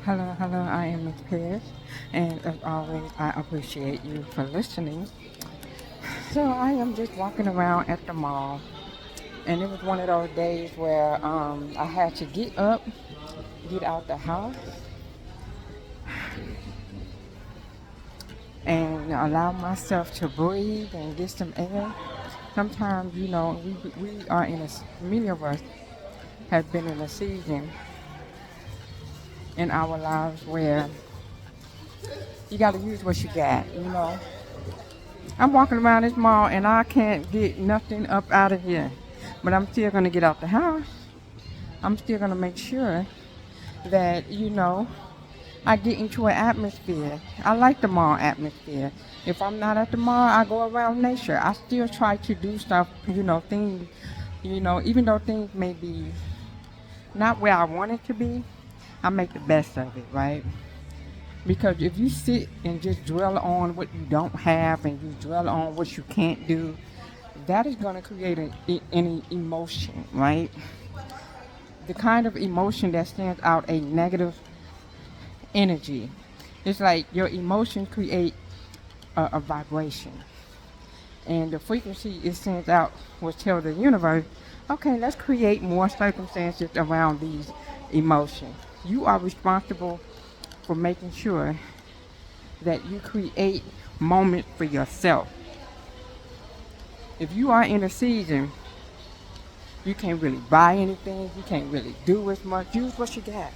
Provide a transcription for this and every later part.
Hello, I am Tmes, and as always, I appreciate you for listening. So, I am just walking around at the mall, and it was one of those days where I had to get up, get out the house, and allow myself to breathe and get some air. Sometimes, we are many of us have been in a season in our lives where you got to use what you got. I'm walking around this mall and I can't get nothing up out of here. But I'm still going to get out the house. I'm still going to make sure that, I get into an atmosphere. I like the mall atmosphere. If I'm not at the mall, I go around nature. I still try to do stuff, things, even though things may be not where I want it to be, I make the best of it, right? Because if you sit and just dwell on what you don't have and you dwell on what you can't do, that is going to create any emotion, right? The kind of emotion that sends out a negative energy. It's like your emotions create a vibration. And the frequency it sends out will tell the universe, okay, let's create more circumstances around these emotions. You are responsible for making sure that you create moments for yourself. If you are in a season, you can't really buy anything, you can't really do as much. Use what you got.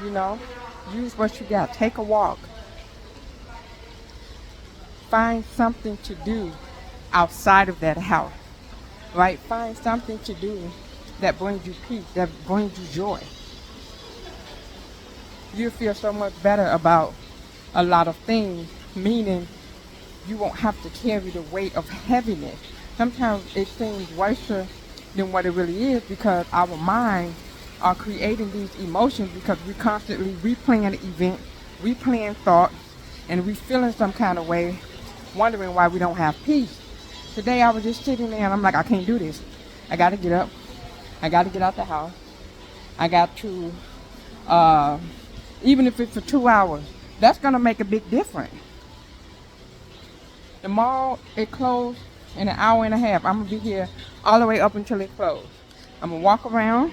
You know, use what you got. Take a walk. Find something to do outside of that house, right? Find something to do that brings you peace, that brings you joy. You feel so much better about a lot of things, meaning you won't have to carry the weight of heaviness. Sometimes it seems worse than what it really is because our minds are creating these emotions because we're constantly replaying the event, replaying thoughts, and we feeling some kind of way, wondering why we don't have peace. Today I was just sitting there and I'm like, I can't do this. I got to get up. I got to get out the house. I got to, even if it's for 2 hours, that's going to make a big difference. The mall, it closed in an hour and a half. I'm going to be here all the way up until it closed. I'm going to walk around.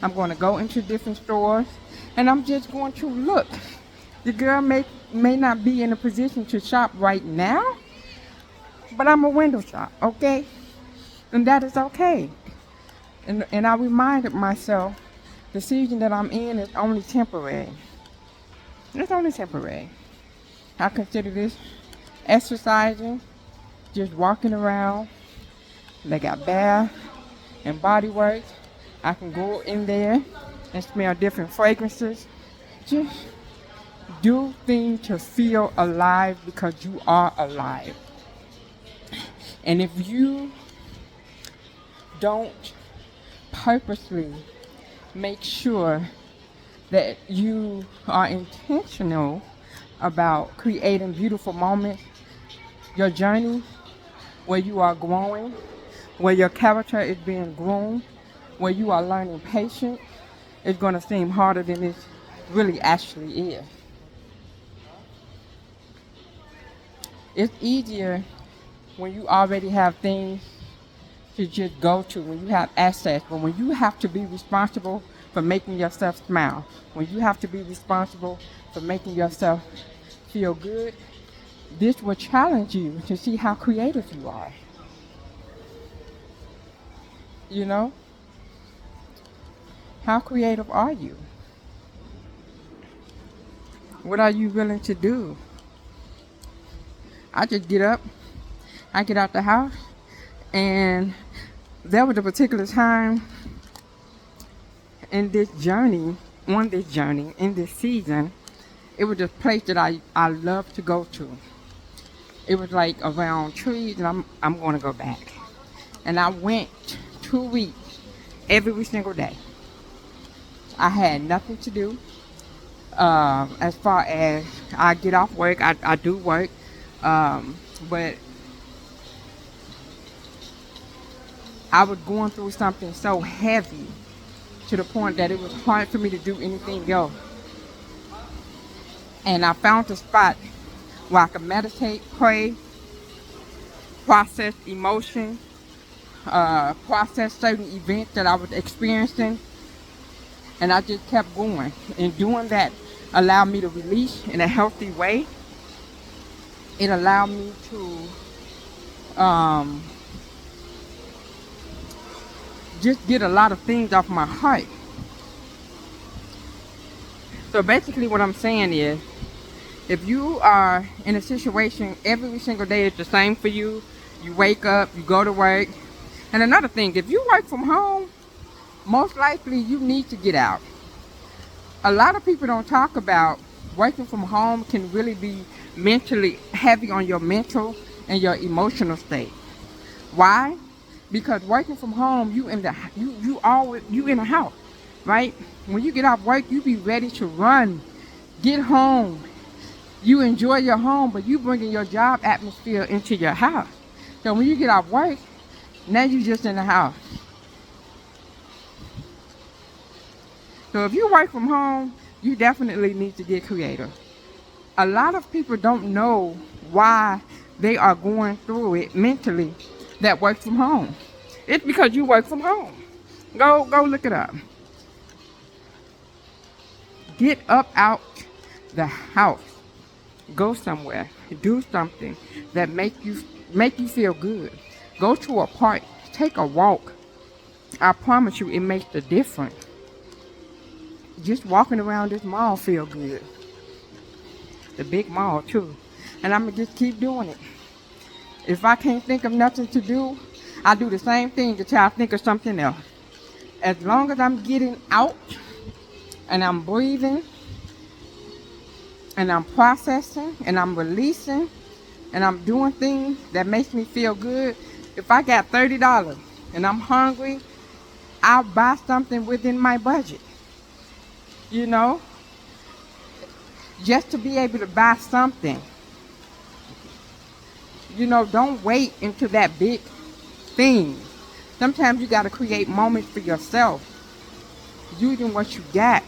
I'm going to go into different stores. And I'm just going to look. The girl may not be in a position to shop right now, but I'm a window shop, okay? And that is okay. And I reminded myself, the season that I'm in is only temporary. It's only temporary. I consider this exercising, just walking around. They got bath and body works. I can go in there and smell different fragrances. Just do things to feel alive because you are alive. And if you don't purposely make sure that you are intentional about creating beautiful moments, your journey, where you are growing, where your character is being grown, where you are learning patience, it's going to seem harder than it really actually is. It's easier when you already have things to just go to, when you have access, but when you have to be responsible for making yourself smile, when you have to be responsible for making yourself feel good, this will challenge you to see how creative you are. You know? How creative are you? What are you willing to do? I just get up, I get out the house, and there was a particular time in this journey, in this season, it was a place that I love to go to. It was like around trees, and I'm going to go back. And I went 2 weeks every single day. I had nothing to do. As far as I get off work, I do work, but I was going through something so heavy to the point that it was hard for me to do anything else. And I found a spot where I could meditate, pray, process emotion, process certain events that I was experiencing, and I just kept going. And doing that allowed me to release in a healthy way. It allowed me to just get a lot of things off my heart. So basically what I'm saying is, if you are in a situation every single day is the same for you, you wake up, you go to work. And another thing, if you work from home, most likely you need to get out. A lot of people don't talk about working from home can really be mentally heavy on your mental and your emotional state. Why? Because working from home, you in the house, right? When you get off work, you be ready to run, get home. You enjoy your home, but you bringing your job atmosphere into your house. So when you get off work, now you just in the house. So if you work from home, you definitely need to get creative. A lot of people don't know why they are going through it mentally that work from home. It's because you work from home. Go look it up. Get up out the house. Go somewhere. Do something that make you feel good. Go to a park. Take a walk. I promise you it makes a difference. Just walking around this mall feel good. The big mall too. And I'm gonna just keep doing it. If I can't think of nothing to do, I do the same thing until I think of something else. As long as I'm getting out and I'm breathing and I'm processing and I'm releasing and I'm doing things that makes me feel good. If I got $30 and I'm hungry, I'll buy something within my budget. You know, just to be able to buy something. You know, don't wait until that big thing. Sometimes you got to create moments for yourself using what you got.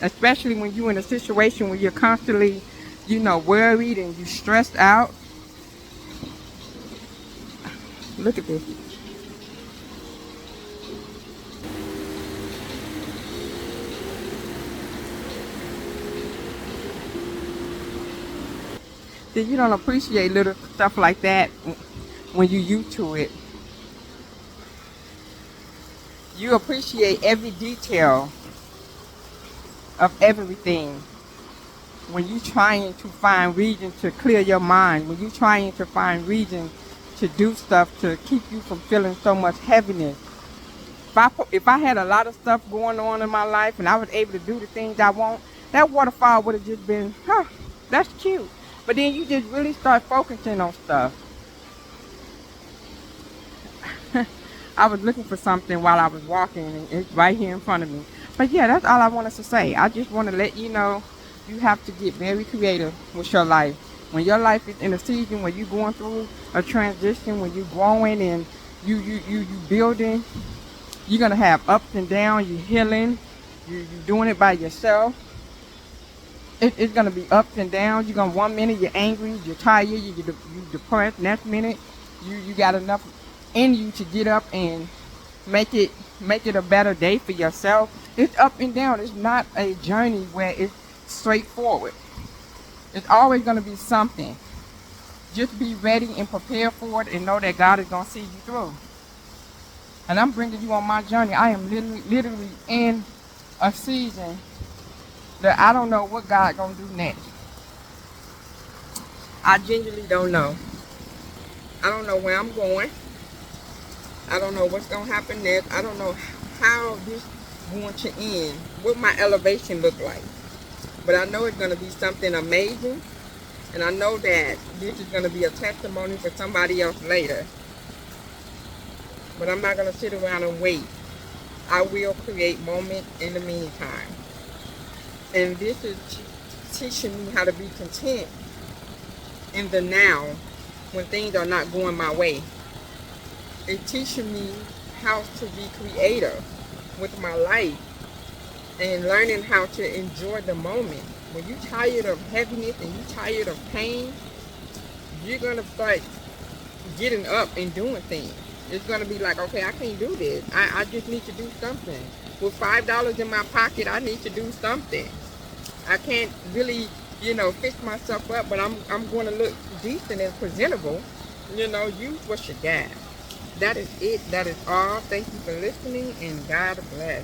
Especially when you're in a situation where you're constantly, worried and you're stressed out. Look at this. Then you don't appreciate little stuff like that when you're used to it. You appreciate every detail of everything when you're trying to find reason to clear your mind, when you're trying to find reason to do stuff to keep you from feeling so much heaviness. If I had a lot of stuff going on in my life and I was able to do the things I want, that waterfall would have just been, that's cute. But then you just really start focusing on stuff. I was looking for something while I was walking and it's right here in front of me. But yeah, that's all I wanted to say. I just want to let you know you have to get very creative with your life. When your life is in a season where you're going through a transition, when you're growing and you building, you're going to have ups and downs, you're healing, you're doing it by yourself. It's going to be ups and downs. You're going to, one minute you're angry, you're tired, you're depressed. Next minute you got enough in you to get up and make it a better day for yourself. It's up and down. It's not a journey where it's straightforward. It's always going to be something. Just be ready and prepared for it and know that God is going to see you through. And I'm bringing you on my journey. I am literally in a season that I don't know what God going to do next. I genuinely don't know. I don't know where I'm going. I don't know what's going to happen next. I don't know how this is going to end, what my elevation look like. But I know it's going to be something amazing. And I know that this is going to be a testimony for somebody else later. But I'm not going to sit around and wait. I will create moments in the meantime. And this is teaching me how to be content in the now when things are not going my way. It's teaching me how to be creative with my life and learning how to enjoy the moment. When you're tired of heaviness and you're tired of pain, you're going to start getting up and doing things. It's going to be like, okay, I can't do this. I just need to do something. With $5 in my pocket, I need to do something. I can't really, fix myself up, but I'm going to look decent and presentable. Use what you got. That is it. That is all. Thank you for listening, and God bless.